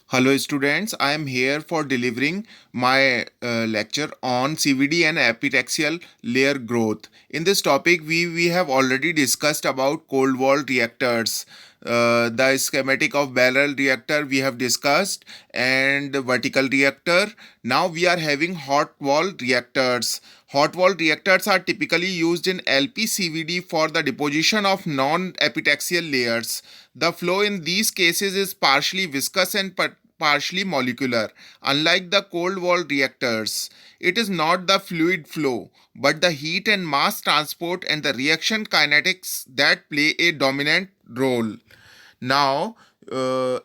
Hello students, I am here for delivering my lecture on CVD and epitaxial layer growth. In this topic, we have already discussed about cold wall reactors. The schematic of barrel reactor we have discussed and the vertical reactor. Now we are having hot wall reactors. Hot wall reactors are typically used in LPCVD for the deposition of non-epitaxial layers. The flow in these cases is partially viscous and partially molecular. Unlike the cold wall reactors, it is not the fluid flow, but the heat and mass transport and the reaction kinetics that play a dominant role. Now,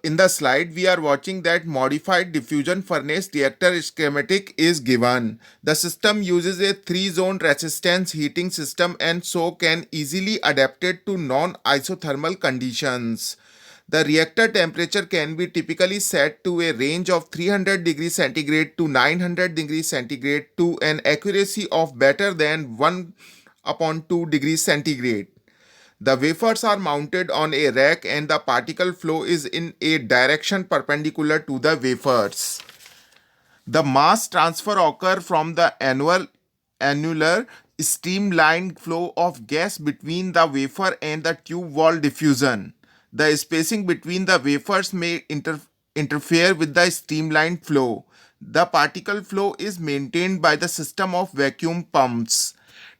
in the slide, we are watching that modified diffusion furnace reactor schematic is given. The system uses a three-zone resistance heating system and so can easily adapt it to non-isothermal conditions. The reactor temperature can be typically set to a range of 300 degrees centigrade to 900 degrees centigrade to an accuracy of better than 1 upon 2 degrees centigrade. The wafers are mounted on a rack and the particle flow is in a direction perpendicular to the wafers. The mass transfer occurs from the annular streamlined flow of gas between the wafer and the tube wall diffusion. The spacing between the wafers may interfere with the streamlined flow. The particle flow is maintained by the system of vacuum pumps.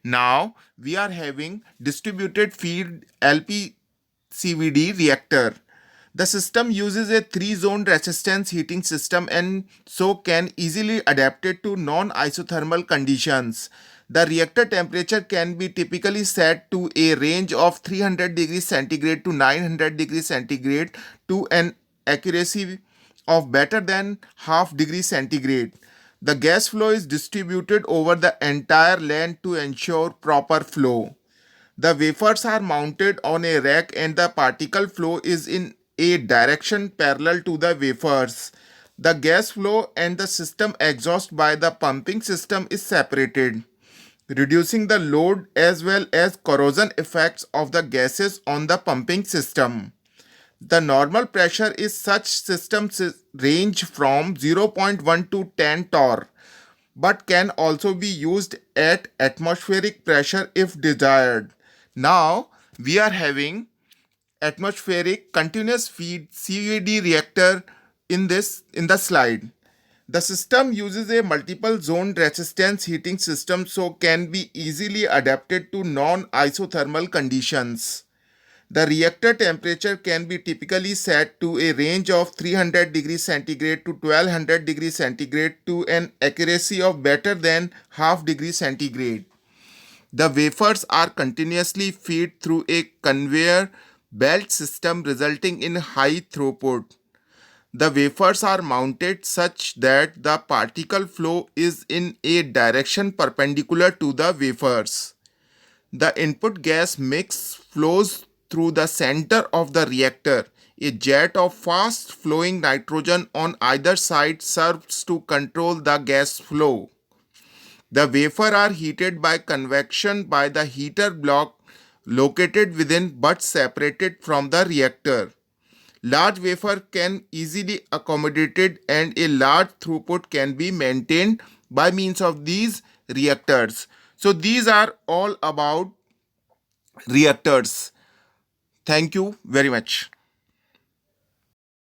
Now we are having distributed feed LPCVD reactor. The system uses a three-zone resistance heating system and so can easily adapt it to non-isothermal conditions. The reactor temperature can be typically set to a range of 300 degrees centigrade to 900 degrees centigrade to an accuracy of better than half degree centigrade. The gas flow is distributed over the entire length to ensure proper flow. The wafers are mounted on a rack and the particle flow is in a direction parallel to the wafers. The gas flow and the system exhaust by the pumping system is separated, reducing the load as well as corrosion effects of the gases on the pumping system. The normal pressure is such systems range from 0.1 to 10 torr, but can also be used at atmospheric pressure if desired. Now we are having atmospheric continuous feed CVD reactor in the slide. The system uses a multiple zone resistance heating system so can be easily adapted to non-isothermal conditions. The reactor temperature can be typically set to a range of 300 degrees centigrade to 1200 degrees centigrade to an accuracy of better than half degree centigrade. The wafers are continuously fed through a conveyor belt system resulting in high throughput. The wafers are mounted such that the particle flow is in a direction perpendicular to the wafers. The input gas mix flows through the center of the reactor. A jet of fast flowing nitrogen on either side serves to control the gas flow. The wafer are heated by convection by the heater block located within but separated from the reactor. Large wafer can easily accommodated and a large throughput can be maintained by means of these reactors. So these are all about reactors. Thank you very much.